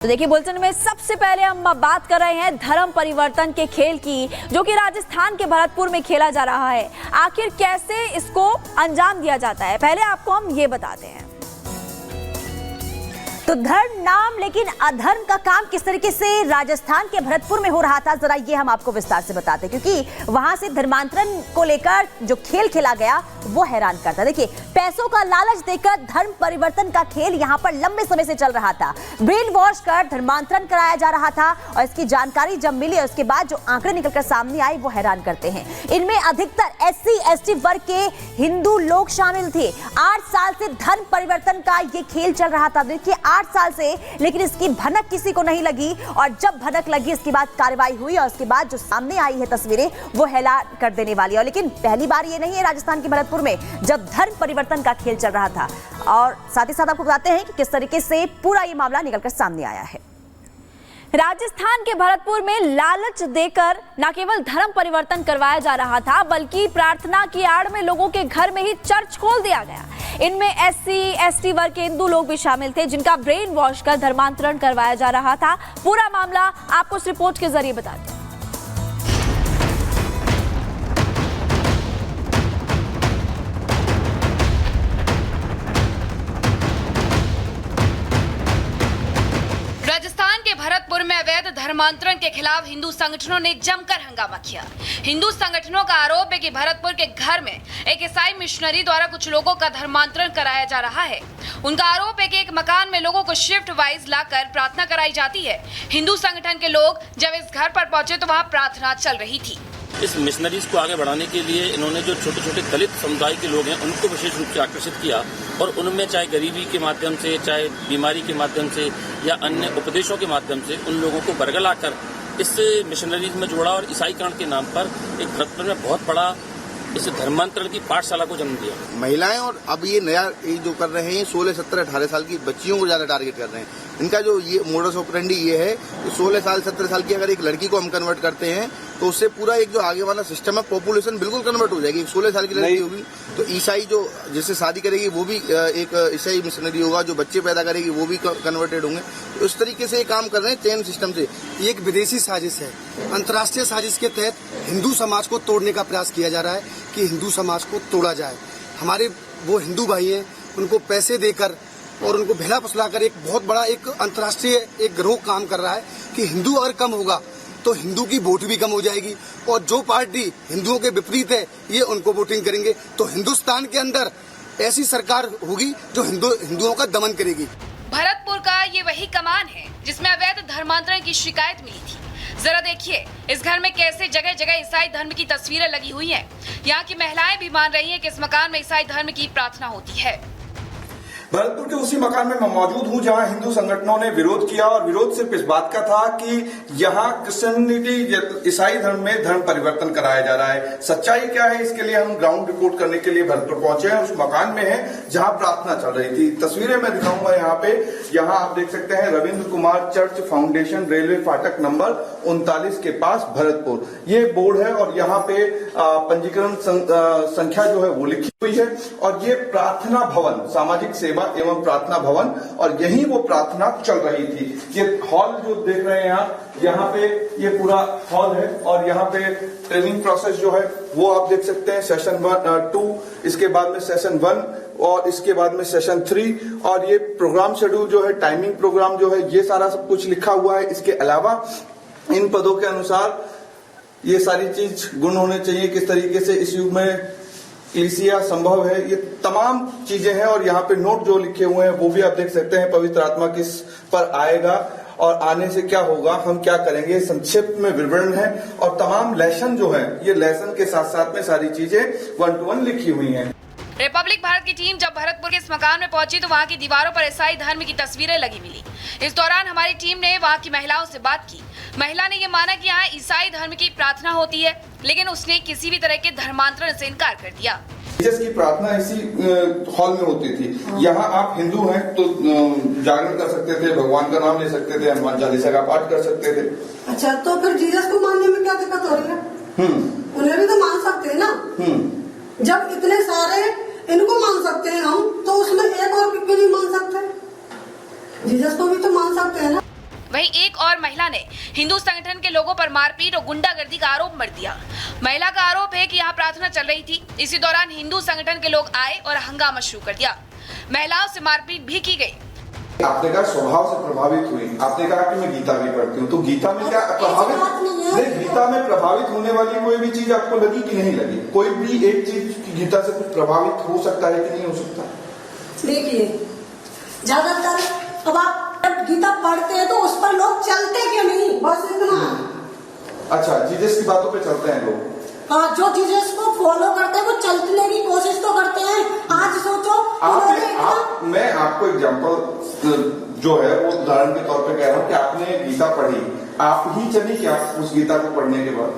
तो देखिए बुलेटिन में सबसे पहले हम बात कर रहे हैं धर्म परिवर्तन के खेल की, जो कि राजस्थान के भरतपुर में खेला जा रहा है। आखिर कैसे इसको अंजाम दिया जाता है, पहले आपको हम ये बताते हैं। तो धर्म नाम लेकिन अधर्म का काम किस तरीके से राजस्थान के भरतपुर में हो रहा था, जरा ये हम आपको विस्तार से बताते हैं, क्योंकि वहां से धर्मांतरण को लेकर जो खेल खेला गया वो हैरान करता। देखिए, पैसों का लालच देकर धर्म परिवर्तन का खेल यहां पर लंबे समय से चल रहा था। ब्रेन वॉश कर धर्मांतरण कराया जा रहा था और इसकी जानकारी जब मिली और उसके बाद जो आंकड़े निकलकर सामने आए वो हैरान करते हैं। इनमें अधिकतर SC/ST वर्ग के हिंदू लोग शामिल थे। 8 साल से धर्म परिवर्तन का ये खेल चल रहा था। देखिए 8 साल से, लेकिन इसकी भनक किसी को नहीं लगी और जब भनक लगी इसके बाद कार्रवाई हुई और उसके बाद जो सामने आई है तस्वीरें वो हैरान कर देने वाली है। लेकिन पहली बार ये नहीं है राजस्थान के भरतपुर में जब धर्म परिवर्तन का खेल चल रहा था। और साथ ही साथ आपको बताते हैं कि किस तरीके से पूरा ये मामला निकलकर सामने आया है। राजस्थान के भरतपुर में लालच देकर न केवल धर्म परिवर्तन करवाया जा रहा था, बल्कि प्रार्थना की आड़ में लोगों के घर में ही चर्च खोल दिया गया। इनमें SC/ST वर्ग के हिंदू लोग भी शामिल थे, जिनका ब्रेन वॉश कर धर्मांतरण करवाया जा रहा था। पूरा मामला आपको इस रिपोर्ट के जरिए बताते हैं। राजस्थान के भरतपुर में अवैध धर्मांतरण के खिलाफ हिंदू संगठनों ने जमकर हंगामा किया। हिंदू संगठनों का आरोप है कि भरतपुर के घर में एक ईसाई मिशनरी द्वारा कुछ लोगों का धर्मांतरण कराया जा रहा है। उनका आरोप है कि एक मकान में लोगों को शिफ्ट वाइज लाकर प्रार्थना कराई जाती है। हिंदू संगठन के लोग जब इस घर पर पहुंचे तो वहां प्रार्थना चल रही थी। इस मिशनरीज को आगे बढ़ाने के लिए इन्होंने जो छोटे छोटे दलित समुदाय के लोग हैं उनको विशेष रूप से आकर्षित किया और उनमें चाहे गरीबी के माध्यम से, चाहे बीमारी के माध्यम से या अन्य उपदेशों के माध्यम से उन लोगों को बरगलाकर इस मिशनरीज में जोड़ा और ईसाईकरण के नाम पर एक भरतपुर में बहुत बड़ा इस धर्मांतरण की पाठशाला को जन्म दिया। महिलाएं और अब ये नया जो कर रहे हैं 16, 17, 18 साल की बच्चियों को ज्यादा टारगेट कर रहे हैं। इनका जो ये मोडस ऑपरेंडी ये है कि 16 साल 17 साल की अगर एक लड़की को हम कन्वर्ट करते हैं तो उससे पूरा एक जो आगे वाला सिस्टम है पॉपुलेशन बिल्कुल कन्वर्ट हो जाएगी। 16 साल की लड़की होगी तो ईसाई जो जिससे शादी करेगी वो भी एक ईसाई मिशनरी होगा, जो बच्चे पैदा करेगी वो भी कन्वर्टेड होंगे। तो इस तरीके से काम कर रहे हैं चेन सिस्टम से। एक विदेशी साजिश है, अंतर्राष्ट्रीय साजिश के तहत हिंदू समाज को तोड़ने का प्रयास किया जा रहा है कि हिंदू समाज को तोड़ा जाए। हमारे वो हिंदू भाई हैं, उनको पैसे देकर और उनको भेला फुसलाकर एक बहुत बड़ा एक अंतर्राष्ट्रीय एक गिरोह काम कर रहा है कि हिंदू अगर कम होगा तो हिंदू की वोट भी कम हो जाएगी और जो पार्टी हिंदुओं के विपरीत है ये उनको वोटिंग करेंगे तो हिंदुस्तान के अंदर ऐसी सरकार होगी जो हिंदुओं का दमन करेगी। भरतपुर का ये वही कमान है जिसमें अवैध धर्मांतरण की शिकायत मिली थी। जरा देखिए इस घर में कैसे जगह जगह ईसाई धर्म की तस्वीरें लगी हुई हैं। यहाँ की महिलाएं भी मान रही हैं कि इस मकान में ईसाई धर्म की प्रार्थना होती है। भरतपुर के उसी मकान में मैं मौजूद हूं जहां हिंदू संगठनों ने विरोध किया और विरोध सिर्फ इस बात का था कि यहां क्रिश्चियनिटी ईसाई धर्म में धर्म परिवर्तन कराया जा रहा है। सच्चाई क्या है इसके लिए हम ग्राउंड रिपोर्ट करने के लिए भरतपुर पहुंचे हैं। उस मकान में है जहां प्रार्थना चल रही थी। तस्वीरें मैं दिखाऊंगा यहाँ पे। यहाँ आप देख सकते हैं Ravindra Kumar church foundation, railway फाटक नंबर 39 के पास भरतपुर, ये बोर्ड है और यहाँ पे पंजीकरण संख्या जो है वो लिखी हुई है। और ये प्रार्थना भवन, सामाजिक सेवा एवं प्रार्थना भवन, और यही वो प्रार्थना चल रही थी। ये हॉल जो देख रहे हैं आप, यहाँ पे ये पूरा हॉल है और यहाँ पे ट्रेनिंग प्रोसेस जो है वो आप देख सकते हैं। सेशन 2, इसके बाद में सेशन 1 और इसके बाद में सेशन 3 और ये प्रोग्राम शेड्यूल जो है, टाइमिंग प्रोग्राम जो है, ये सारा सब कुछ लिखा हुआ है। इसके अलावा इन पदों के अनुसार ये सारी चीज गुण होने चाहिए, किस तरीके से इस युग में क्लीसिया संभव है, ये तमाम चीजें हैं। और यहाँ पे नोट जो लिखे हुए हैं वो भी आप देख सकते हैं। पवित्र आत्मा किस पर आएगा और आने से क्या होगा, हम क्या करेंगे, संक्षिप्त में विवरण है। और तमाम लेसन जो है, ये लेसन के साथ साथ में सारी चीजें 1 to 1 लिखी हुई हैं। रिपब्लिक भारत की टीम जब भरतपुर के इस मकान में पहुंची तो वहां की दीवारों पर ईसाई धर्म की तस्वीरें लगी मिली। इस दौरान हमारी टीम ने वहां की महिलाओं से बात की। महिला ने ये माना कि यहाँ ईसाई धर्म की प्रार्थना होती है, लेकिन उसने किसी भी तरह के धर्मांतरण से इनकार कर दिया। जीसस की प्रार्थना इसी हॉल में होती थी। यहाँ आप हिंदू हैं तो जागरण कर सकते थे, भगवान का नाम ले सकते थे, हनुमान चालीसा का पाठ कर सकते थे। अच्छा, तो फिर जीसस को मानने में क्या दिक्कत हो रही है? उन्हें भी तो मान सकते हैं ना। जब इतने सारे इनको मान सकते हैं हम, तो उसमें एक और क्यों नहीं मान सकते? जीसस को भी तो मान सकते हैं ना। और महिला ने हिंदू संगठन के लोगों पर मारपीट और गुंडागर्दी का आरोप मर दिया। महिला का आरोप है कि यहाँ प्रार्थना चल रही थी, इसी दौरान हिंदू संगठन के लोग आए और हंगामा शुरू कर दिया। महिलाओं से मारपीट भी की गई। आपने कहा स्वभाव से प्रभावित हुई, आपने कहा कि मैं गीता भी पढ़ती हूँ, तो गीता में क्या प्रभावित नहीं, गीता में प्रभावित होने वाली कोई भी चीज आपको लगी कि नहीं लगी? कोई भी एक चीज गीता से कुछ प्रभावित हो सकता है कि नहीं हो सकता? देखिए, ज्यादातर अब आप जब गीता पढ़ते हैं तो उस पर लोग चलते क्यों नहीं, बस इतना। अच्छा, जीसस की बातों पे चलते हैं लोग। हाँ, जो जीसस को फॉलो करते हैं वो चलने की कोशिश तो करते हैं। आज सोचो, मैं आपको एग्जांपल जो है वो उदाहरण के तौर पे कह रहा हूँ कि आपने गीता पढ़ी, आप ही चली क्या उस गीता को पढ़ने के बाद?